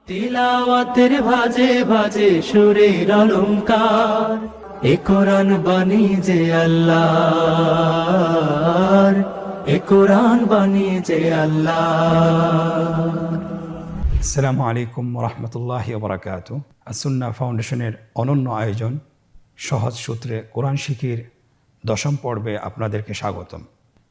তিলাওয়াতের ভাজে ভাজে সুরের অলংকার, এ কোরআন বাণী যে আল্লাহর, এ কোরআন বাণী যে আল্লাহর। আসসালামু আলাইকুম রহমতুল্লাহি ওবরাকাতু। আসুন্না ফাউন্ডেশনের অনন্য আয়োজন সহজ সূত্রে কোরআন শিখির 10ম পর্বে আপনাদেরকে স্বাগতম।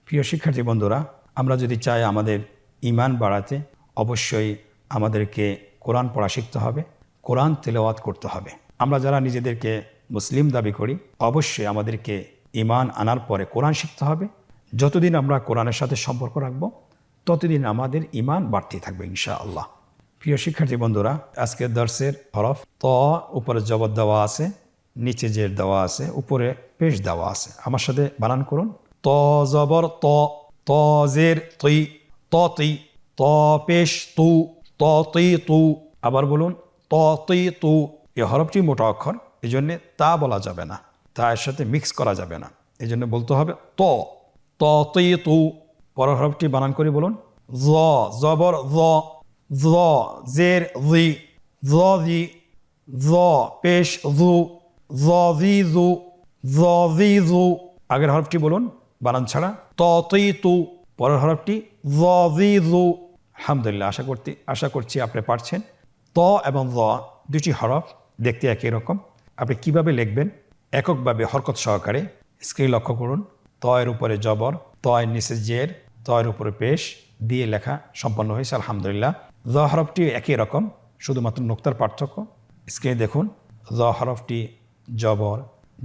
প্রিয় শিক্ষার্থী বন্ধুরা, আমরা যদি চাই আমাদের ঈমান বাড়াতে, অবশ্যই আমাদেরকে কোরআন পড়া শিখতে হবে, কোরআন তেলাওয়াত করতে হবে। আমরা যারা নিজেদেরকে মুসলিম দাবি করি, অবশ্যই আমাদেরকে ঈমান আনার পরে কোরআন শিখতে হবে। যতদিন আমরা কোরআনের সাথে সম্পর্ক রাখব, ততদিন আমাদের ঈমান বাড়তেই থাকবে ইনশাআল্লাহ। প্রিয় শিক্ষার্থী বন্ধুরা, আজকের দর্শের হরফ ত, উপরে জবর দেওয়া আছে, নিচে জের দেওয়া আছে, উপরে পেশ দেওয়া আছে। আমার সাথে বানান করুন। ত জবর ত, ত জের তুই, ত তুই, ত পেশ তু, ত তুই তু। আবার বলুন ত তুই তু। এই হরফটি মোটা অক্ষর, এই জন্যে তা বলা যাবে না, তা এর সাথে মিক্স করা যাবে না, এই জন্য বলতে হবে ত, ত তুই তু। পরের হরফটি বানান করে বলুন। জ জবর জ, জ জের জি, জ জি, জ পেশ জু, জ জি জু, জ জি জু। আগের হরফটি বলুন বানান ছাড়া। ত তুই তু। পরের হরফটি জ জি জু। আলহামদুলিল্লাহ, আশা করছি আপনি পারছেন। ত এবং জ দুটি হরফ দেখতে একই রকম। আপনি কিভাবে লিখবেন এককভাবে হরকত সহকারে স্ক্রিন লক্ষ্য করুন। ত এর উপরে জবর, ত এর নিচে জের, ত এর উপরে পেশ দিয়ে লেখা সম্পন্ন হয়েছে। আলহামদুলিল্লাহ। জ হরফটি একই রকম, শুধুমাত্র নোক্তার পার্থক্য। স্ক্রিনে দেখুন, জ হরফটি জবর,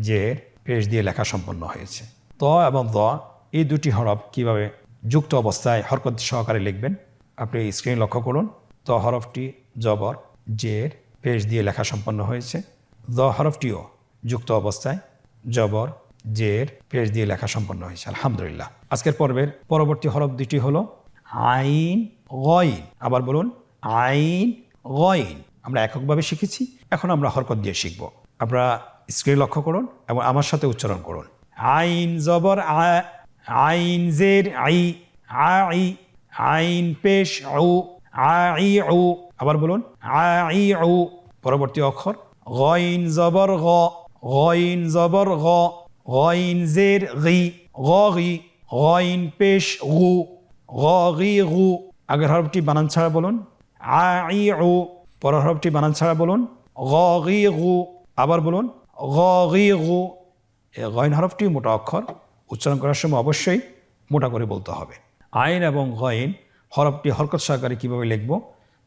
জের, পেশ দিয়ে লেখা সম্পন্ন হয়েছে। ত এবং জ এই দুটি হরফ কিভাবে যুক্ত অবস্থায় হরকত সহকারে লিখবেন আপনি স্ক্রিনে লক্ষ্য করুন। ত হরফটি জবর, জের, পেশ দিয়ে লেখা সম্পন্ন হয়েছে। জ হরফটিও যুক্ত অবস্থায় জবর, জের, পেশ দিয়ে লেখা সম্পন্ন হয়েছে। আলহামদুলিল্লাহ। আজকের পর্বের পরবর্তী হরফ দুটি হলো আইন, গইন। আবার বলুন আইন, গইন। আমরা এককভাবে শিখেছি, এখন আমরা হরকত দিয়ে শিখব। আপনারা স্ক্রিনে লক্ষ্য করুন এবং আমার সাথে উচ্চারণ করুন। আইন জবর আ, আইন জের আই, আই, আইন পেশ উ, আই উ। আবার বলুন আই উ। পরবর্তী অক্ষর গইন জবর গ, গইন জবর গ, গইন জের গি, গি, গইন পেশ গু, গি গু। আগের হরফটি বানান ছাড়া বলুন আই উ। পরের হরফটি বানান ছাড়া বলুন গি গু। আবার বলুন গি গু। এই গইন হরফটি মোটা অক্ষর, উচ্চারণ করার সময় অবশ্যই মোটা করে বলতে হবে। আইন এবং গইন হরফটি হরকত সহকারে কীভাবে লিখব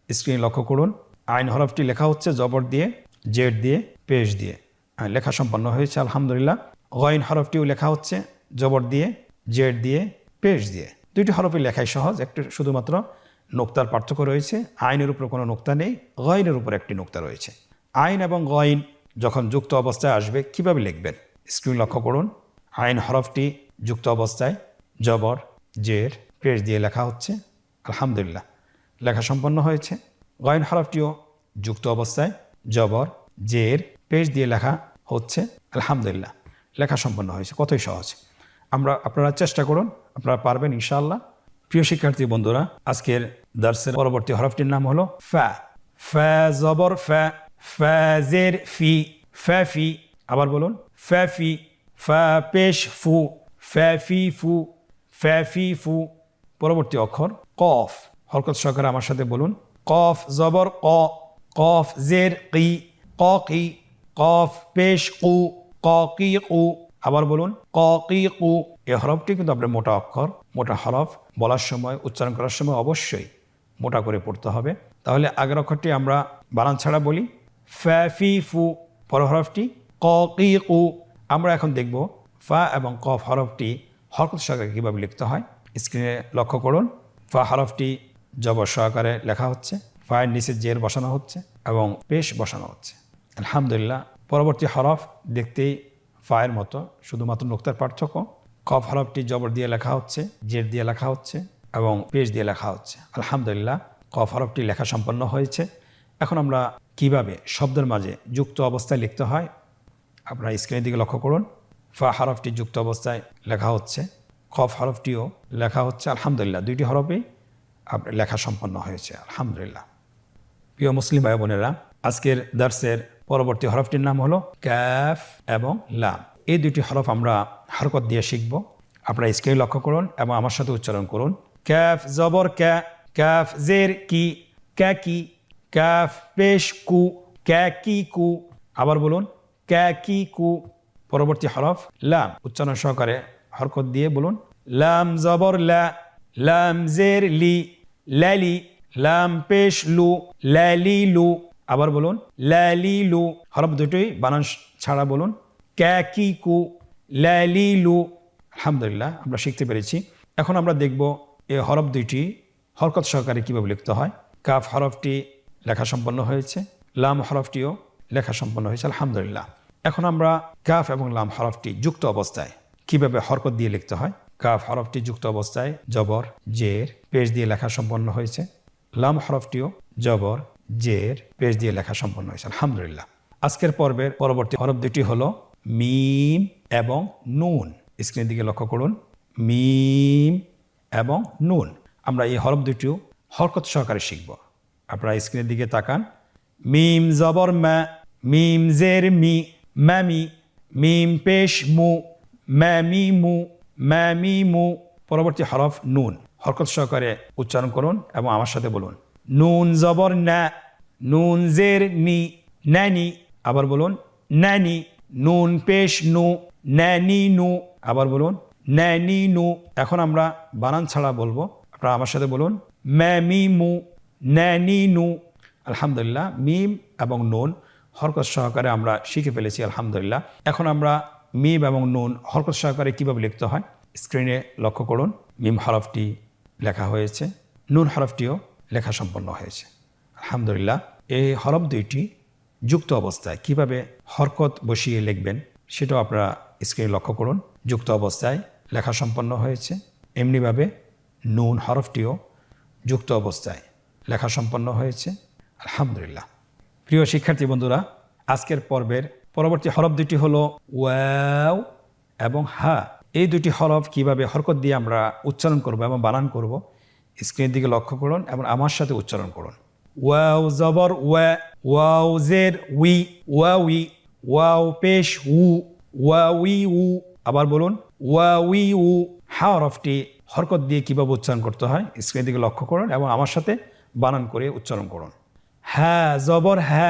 স্ক্রিনে লক্ষ্য করুন। আইন হরফটি লেখা হচ্ছে জবর দিয়ে, জেড দিয়ে, পেশ দিয়ে। লেখা সম্পন্ন হয়েছে আলহামদুলিল্লাহ। গইন হরফটিও লেখা হচ্ছে জবর দিয়ে, জেড দিয়ে, পেশ দিয়ে। দুইটি হরফের লেখাই সহজ, একটু শুধুমাত্র নোক্তার পার্থক্য রয়েছে। আইনের উপর কোনো নোক্তা নেই, গইনের উপর একটি নোক্তা রয়েছে। আইন এবং গইন যখন যুক্ত অবস্থায় আসবে কিভাবে লিখবেন স্ক্রিন লক্ষ্য করুন। আইন হরফটি যুক্ত অবস্থায় জবর, জের, পেশ দিয়ে লেখা হচ্ছে। আলহামদুলিল্লাহ, লেখা সম্পন্ন হয়েছে। গইন হরফটিও যুক্ত অবস্থায় জবর, জের, পেশ দিয়ে লেখা হচ্ছে। আলহামদুলিল্লাহ, লেখা সম্পন্ন হয়েছে। কতই সহজ। আপনারা চেষ্টা করুন, আপনারা পারবেন ইনশাআল্লাহ। প্রিয় শিক্ষার্থী বন্ধুরা, আজকের দার্সের পরবর্তী হরফটির নাম হলো ফা। ফা জবর ফা, ফা জের ফি, ফা ফি। আবার বলুন ফা ফি। ফা পেশ ফু, ফা ফি ফু, ফা ফি ফু। পরবর্তী অক্ষর কফ। হরকত সহকারে আমার সাথে বলুন কফ জবর ক, কফ জের কি, ক কি। কফ পেশ কু, ক কি কু। আবার বলুন ক কি কু। এই হরফটি কিন্তু আপনার মোটা অক্ষর, মোটা হরফ। বলার সময়, উচ্চারণ করার সময় অবশ্যই মোটা করে পড়তে হবে। তাহলে আগের অক্ষরটি আমরা বানান ছাড়া বলি ফা ফি ফু। পরের হরফটি ক কি কু। আমরা এখন দেখব ফা এবং কফ হরফটি হরকত সহকারে কীভাবে লিখতে হয়। স্ক্রিনে লক্ষ্য করুন। ফা হরফটি জবর সহকারে লেখা হচ্ছে, ফায়ের নিচে জের বসানো হচ্ছে এবং পেশ বসানো হচ্ছে। আলহামদুলিল্লাহ। পরবর্তী হরফ দেখতেই ফায়ের মতো, শুধুমাত্র নোক্তার পার্থক্য। কফ হরফটি জবর দিয়ে লেখা হচ্ছে, জের দিয়ে লেখা হচ্ছে এবং পেশ দিয়ে লেখা হচ্ছে। আলহামদুলিল্লাহ, কফ হরফটি লেখা সম্পন্ন হয়েছে। এখন আমরা কিভাবে শব্দের মাঝে যুক্ত অবস্থায় লিখতে হয় আপনারা স্ক্রিনের দিকে লক্ষ্য করুন। ফা হরফটি যুক্ত অবস্থায় লেখা হচ্ছে, কফ হরফটিও লেখা হচ্ছে। আলহামদুলিল্লাহ, দুইটি হরফেই আপনার লেখা সম্পন্ন হয়েছে। আলহামদুলিল্লাহ। প্রিয় মুসলিম ভাই বোনেরা, আজকের দার্সের পরবর্তী হরফটির নাম হলো কাফ এবং লাম। এই দুটি হরফ আমরা হরকত দিয়ে শিখব। আপনারা স্ক্রিনে লক্ষ্য করুন এবং আমার সাথে উচ্চারণ করুন। কাফ জবর কা, কাফ জের কি, কা কি, কাফ পেশ কু, কা কি কু। আবার বলুন, কা কি কু। পরবর্তী হরফ লাম, উচ্চারণ সহকারে হরকত দিয়ে বলুন। লাম জবর লা, লাম জের লি, লালি, লাম পেশ লু, লালি লু। আবার বলুন, লালি লু। হরফ দুটোই বানান ছাড়া বলুন। কা কি কু, লালি লু। আলহামদুলিল্লাহ, আমরা শিখতে পেরেছি। এখন আমরা দেখব এই হরফ দুইটি হরকত সহকারে কিভাবে লিখতে হয়। কাফ হরফটি লেখা সম্পন্ন হয়েছে, লাম হরফটিও লেখা সম্পন্ন হয়েছে, আলহামদুলিল্লাহ। এখন আমরা কাফ এবং লাম হরফটি যুক্ত অবস্থায় কিভাবে হরকত দিয়ে লিখতে হয়। কাফ হরফটি যুক্ত অবস্থায় জবর জের পেশ দিয়ে লেখা সম্পন্ন হয়েছে। লাম হরফটিও জবর জের পেশ দিয়ে লেখা সম্পন্ন হয়েছে, আলহামদুলিল্লাহ। আজকের পর্বের পরবর্তী হরফ দুটি হলো মিম এবং নুন। স্ক্রিনের দিকে লক্ষ্য করুন, মিম এবং নুন। আমরা এই হরফ দুটিও হরকত সহকারে শিখব। আপনারা স্ক্রিনের দিকে তাকান। মিম জবর মা, মিম জের মি, মামি, মিম পেশ মু, মামি মু, মামি মু। পরবর্তী হরফ নুন, হরকত সহকারে উচ্চারণ করুন এবং আমার সাথে বলুন। নুন জবর না, নুন জের নি, নানি। আবার বলুন, নানি। নুন পেশ নু, নানি নু। আবার বলুন, নানি নু। এখন আমরা বানান ছাড়া বলবো, আপনারা আমার সাথে বলুন। মামি মু, নানি নু। আলহামদুলিল্লাহ, মিম এবং নুন হরকত সহকারে আমরা শিখে ফেলেছি, আলহামদুলিল্লাহ। এখন আমরা মিম এবং নুন হরকত সহকারে কিভাবে লিখতে হয় স্ক্রিনে লক্ষ্য করুন। মিম হরফটি লেখা হয়েছে, নুন হরফটিও লেখা সম্পন্ন হয়েছে, আলহামদুলিল্লাহ। এই হরফ দুইটি যুক্ত অবস্থায় কিভাবে হরকত বসিয়ে লিখবেন সেটাও আপনারা স্ক্রিনে লক্ষ্য করুন। যুক্ত অবস্থায় লেখা সম্পন্ন হয়েছে, এমনিভাবে নুন হরফটিও যুক্ত অবস্থায় লেখা সম্পন্ন হয়েছে, আলহামদুলিল্লাহ। প্রিয় শিক্ষার্থী বন্ধুরা, আজকের পর্বের পরবর্তী হরফ দুটি হলো ওয়াও এবং হা। এই দুটি হরফ কিভাবে হরকত দিয়ে আমরা উচ্চারণ করব এবং বানান করব স্ক্রিনের দিকে লক্ষ্য করুন এবং আমার সাথে উচ্চারণ করুন। ওয়াও জবর ওয়া, ওয়াও জের উই, ওয়াউই, ওয়াও পেশ উ, ওয়াউই উ। আবার বলুন, ওয়াউই উ। হা হরফটি হরকত দিয়ে কিভাবে উচ্চারণ করতে হয় স্ক্রিনের দিকে লক্ষ্য করুন এবং আমার সাথে বানান করে উচ্চারণ করুন। হা জবর হা,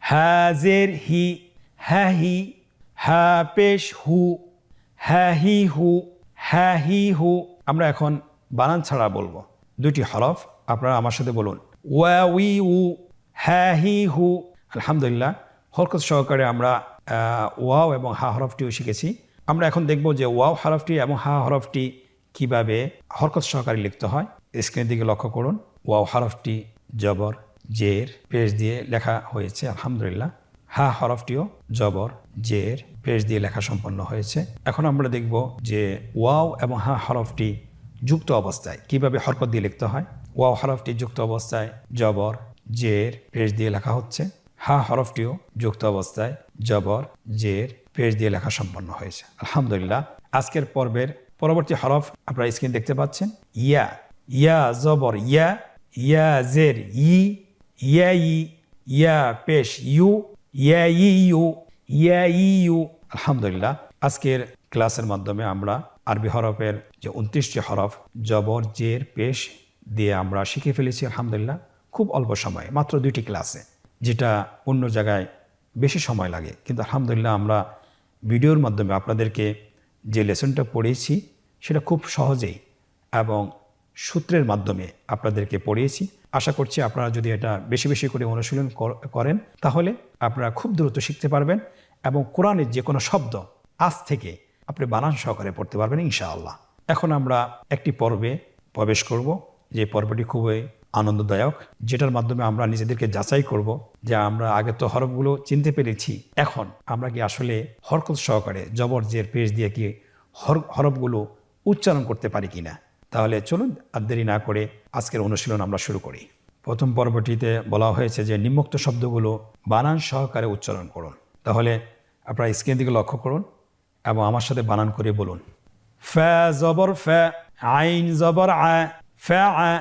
হা জের হি, হা হি, হা পেশ হু, হা হি হু, হা হি হু। আমরা এখন বানান ছাড়া বলবো দুটি হরফ, আপনারা আমার সাথে বলুন। ওয়াউই উ, হা হি হু। আলহামদুলিল্লাহ, হরকত সহকারে আমরা ওয়াও এবং হা হরফটিও শিখেছি। আমরা এখন দেখব যে ওয়াও হরফটি এবং হা হরফটি কিভাবে হরকত সহকারে লিখতে হয় স্ক্রিনের দিকে লক্ষ্য করুন। ওয়াও হরফটি জবর জের পেশ দিয়ে লেখা হয়েছে, আলহামদুলিল্লাহ। হা হরফটিও জবর জের পেশ দিয়ে লেখা সম্পন্ন হয়েছে। এখন আমরা দেখব যে ওয়াও এবং হা হরফটি যুক্ত অবস্থায় কিভাবে হরকত দিয়ে লিখতে হয়। ওয়াও হরফটি যুক্ত অবস্থায় জবর জের পেশ দিয়ে লেখা হচ্ছে। হা হরফটিও যুক্ত অবস্থায় জবর জের পেশ দিয়ে লেখা সম্পন্ন হয়েছে, আলহামদুলিল্লাহ। আজকের পর্বের পরবর্তী হরফ আপনারা স্ক্রিন দেখতে পাচ্ছেন। ইয়া, ইয়া জবর ইয়া, ইয়া জের ই, ইয়া ই, ইয়া পেশ ইউ, ইয়া ই ইউ, ইয়া ই ইউ। আলহামদুলিল্লাহ, আজকের ক্লাসের মাধ্যমে আমরা আরবি হরফের যে 29টি হরফ জবর জের পেশ দিয়ে আমরা শিখে ফেলেছি, আলহামদুলিল্লাহ। খুব অল্প সময়ে, মাত্র 2টি ক্লাসে, যেটা অন্য জায়গায় বেশি সময় লাগে, কিন্তু আলহামদুলিল্লাহ আমরা ভিডিওর মাধ্যমে আপনাদেরকে যে লেসনটা পড়িয়েছি সেটা খুব সহজেই এবং সূত্রের মাধ্যমে আপনাদেরকে পড়িয়েছি। আশা করছি আপনারা যদি এটা বেশি বেশি করে অনুশীলন করেন তাহলে আপনারা খুব দ্রুত শিখতে পারবেন এবং কোরআনের যে কোনো শব্দ আজ থেকে আপনি বানান সহকারে পড়তে পারবেন ইনশাআল্লাহ। এখন আমরা একটি পর্বে প্রবেশ করব, যে পর্বটি খুবই আনন্দদায়ক, যেটার মাধ্যমে আমরা নিজেদেরকে যাচাই করব যে আমরা আগে তো হরফগুলো চিনতে পেরেছি, এখন আমরা কি আসলে হরকত সহকারে জবর জের পেশ দিয়ে কি হরফগুলো উচ্চারণ করতে পারি কিনা। তাহলে চলুন আর দেরি না করে আজকের অনুশীলন আমরা শুরু করি। প্রথম পর্বটিতে বলা হয়েছে যে নিম্নোক্ত শব্দগুলো বানান সহকারে উচ্চারণ করুন। তাহলে আপনারা স্ক্রিনের দিকে লক্ষ্য করুন এবং আমার সাথে বানান করে বলুন। ফা জবর ফা, আইন জবর আ, ফা আ,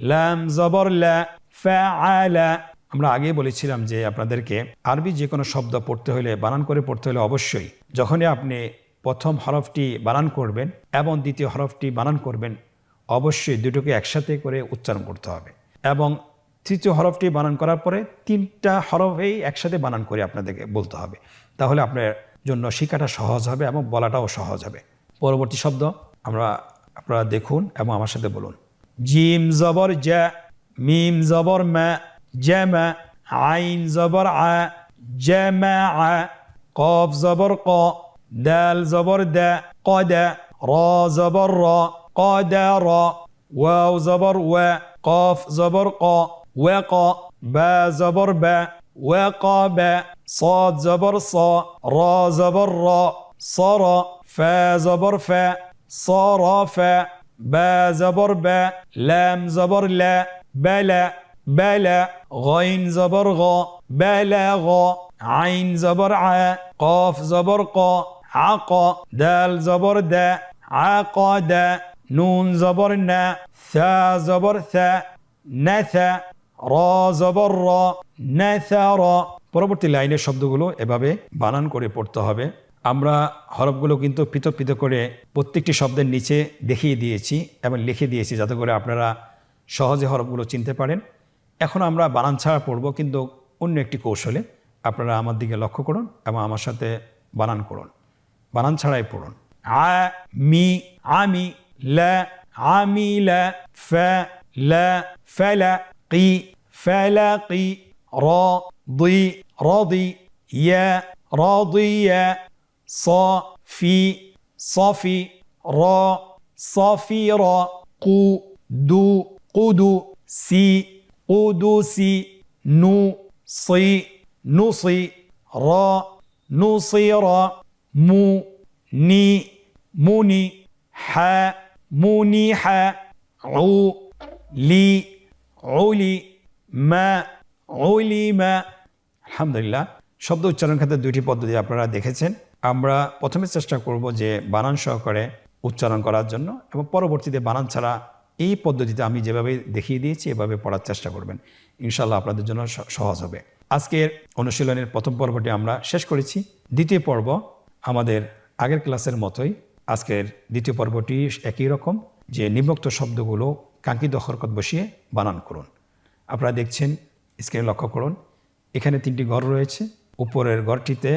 লাম জবর লা, ফা আলা, আমরা আগেই বলেছিলাম যে আপনাদেরকে আরবি যে কোনো শব্দ পড়তে হলে বানান করে পড়তে হলে অবশ্যই যখনই আপনি প্রথম হরফটি বানান করবেন এবং দ্বিতীয় হরফটি বানান করবেন অবশ্যই দুটোকে একসাথে করে উচ্চারণ করতে হবে এবং তৃতীয় হরফটি বানান করার পরে 3টা হরফেই একসাথে বানান করে আপনাদেরকে বলতে হবে। তাহলে আপনার জন্য শেখাটা সহজ হবে এবং বলাটাও সহজ হবে। পরবর্তী শব্দ আপনারা দেখুন এবং আমার সাথে বলুন। জিম জবর জা, মিম জবর মা, জামা, আইন জবর আ, জামা আ, কফ জবর ক, দাল জবর দা, কদা, র জবর র, কদা র, ওয়াও জবর ওয়া, কফ জবর ক, ওয়াক, বা জবর বা, ওয়াকাব, صاد زبر صا، را زبر را، صر، فا زبر فا، صرف، با زبر با، لام زبر لا، بلا بلا، غين زبر غا، بلغ، عين زبر ع، قاف زبر قا، عقا، دال زبر دا، عقد، نون زبر نا، ثا زبر ثا، نثا، را زبر را، نثر। পরবর্তী লাইনের শব্দগুলো এভাবে বানান করে পড়তে হবে। আমরা হরফগুলো কিন্তু পৃথক পৃথক করে প্রত্যেকটি শব্দের নিচে দেখিয়ে দিয়েছি এবং লিখে দিয়েছি যাতে করে আপনারা সহজে হরফগুলো চিনতে পারেন। এখন আমরা বানান ছাড়া পড়ব কিন্তু অন্য একটি কৌশলে। আপনারা আমার দিকে লক্ষ্য করুন এবং আমার সাথে বানান করুন। বানান ছাড়াই পড়ুন। আ মি আমি, লা আমিলা, ফা লা ফালা, কি ফালাকি, রা ضي راضي، يا راضية، صافي صافي، را صافيرا، قو دو قدو، سي قدوسي، نو صي نصي، را نصيرا، مو ني مني، حا منيحا، عو لي علي، ما علم। আলহামদুলিল্লাহ। শব্দ উচ্চারণ ক্ষেত্রে 2টি পদ্ধতি আপনারা দেখেছেন। আমরা প্রথমে চেষ্টা করব যে বানান সহকারে উচ্চারণ করার জন্য এবং পরবর্তীতে বানান ছাড়া এই পদ্ধতিতে আমি যেভাবে দেখিয়ে দিয়েছি এভাবে পড়ার চেষ্টা করবেন। ইনশাআল্লাহ আপনাদের জন্য সহজ হবে। আজকের অনুশীলনের প্রথম পর্বটি আমরা শেষ করেছি। দ্বিতীয় পর্ব আমাদের আগের ক্লাসের মতোই। আজকের দ্বিতীয় পর্বটি একই রকম যে নিম্নোক্ত শব্দগুলো কাঙ্ক্ষিত হরকত বসিয়ে বানান করুন। আপনারা দেখছেন, স্ক্রিনে লক্ষ্য করুন, এখানে 3টি ঘর রয়েছে। উপরের ঘরটিতে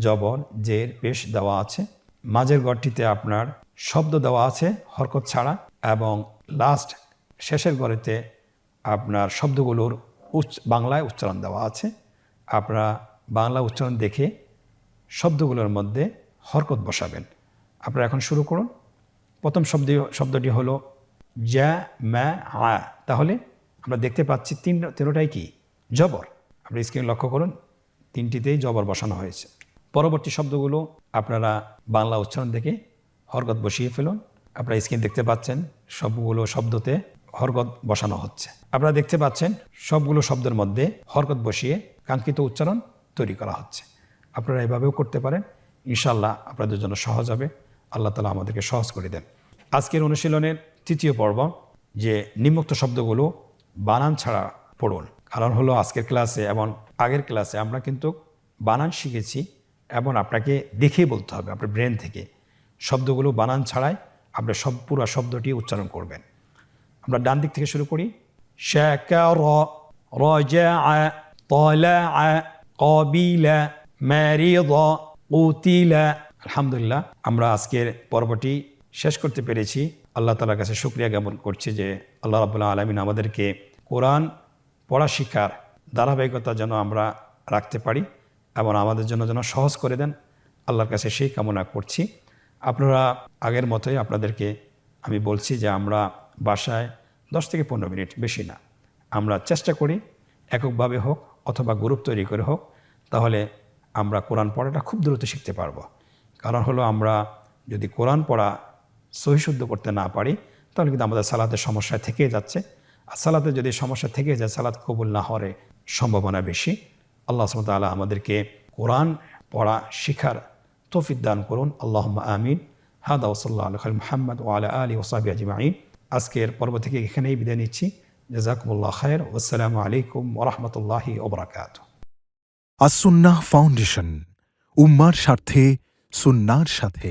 জবর জের পেশ দেওয়া আছে, মাঝের ঘরটিতে আপনার শব্দ দেওয়া আছে হরকত ছাড়া এবং লাস্ট শেষের ঘরেতে আপনার শব্দগুলোর বাংলায় উচ্চারণ দেওয়া আছে। আপনারা বাংলা উচ্চারণ দেখে শব্দগুলোর মধ্যে হরকত বসাবেন। আপনারা এখন শুরু করুন। প্রথম শব্দটি হলো জা মা আ। তাহলে আমরা দেখতে পাচ্ছি তিনটাই কি জবর। আপনি স্ক্রিন লক্ষ্য করুন, 3টিতেই জবর বসানো হয়েছে। পরবর্তী শব্দগুলো আপনারা বাংলা উচ্চারণ দেখে হরকত বসিয়ে ফেলুন। আপনারা স্ক্রিন দেখতে পাচ্ছেন সবগুলো শব্দতে হরকত বসানো হচ্ছে। আপনারা দেখতে পাচ্ছেন সবগুলো শব্দের মধ্যে হরকত বসিয়ে কাঙ্ক্ষিত উচ্চারণ তৈরি করা হচ্ছে। আপনারা এভাবেও করতে পারেন। ইনশাআল্লাহ আপনাদের জন্য সহজ হবে। আল্লাহ তাআলা আমাদেরকে সহজ করে দেন। আজকের অনুশীলনের 3য় পর্ব যে নিম্নোক্ত শব্দগুলো বানান ছাড়া পড়ুন। কারণ হলো আজকের ক্লাসে এবং আগের ক্লাসে আমরা কিন্তু বানান শিখেছি এবং আপনাকে দেখেই বলতে হবে আপনার ব্রেন থেকে। শব্দগুলো বানান ছাড়াই আপনি পুরো শব্দটি উচ্চারণ করবেন। আমরা ডান দিক থেকে শুরু করি। শাকারা, রাজাআ, তালাআ, কাবিলা, মারিদা, কুতিলা। আলহামদুলিল্লাহ, আমরা আজকের পর্বটি শেষ করতে পেরেছি। আল্লাহ তাআলার কাছে শুকরিয়া জ্ঞাপন করছি যে আল্লাহ রাব্বুল আলামিন আমাদেরকে কোরআন পড়া শিক্ষার ধারাবাহিকতা যেন আমরা রাখতে পারি এবং আমাদের জন্য যেন সহজ করে দেন। আল্লাহর কাছে সেই কামনা করছি। আপনারা আগের মতোই আপনাদেরকে আমি বলছি যে আমরা বাসায় 10 থেকে 15 মিনিট, বেশি না, আমরা চেষ্টা করি এককভাবে হোক অথবা গ্রুপ তৈরি করে হোক, তাহলে আমরা কোরআন পড়াটা খুব দ্রুত শিখতে পারবো। কারণ হলো আমরা যদি কোরআন পড়া সহিশুদ্ধ করতে না পারি তাহলে কিন্তু আমাদের সালাতের সমস্যা থেকে যাচ্ছে। আর সালাতে যদি সমস্যা থেকে যায় সালাত কবুল না হওয়ার সম্ভাবনা বেশি। আল্লাহ সুবহানাহু ওয়া তাআলা আমাদেরকে কোরআন পড়া শিখার তৌফিক দান করুন। আল্লাহুম্মা আমিন। হাদা ওয়া সাল্লাল্লাহু আলা মুহাম্মদ ওয়া আলা আলিহি ওয়া সাহবিহি আজমাইন। আজকের পর্ব থেকে এখানেই বিদায় নিচ্ছি। জাযাকুমুল্লাহ খায়র। আসসালামু আলাইকুম ওরহমতুল্লাহি ওবরাকাতুহু। আসুন্নাহ ফাউন্ডেশন, উম্মার স্বার্থে সুন্নাহর সাথে।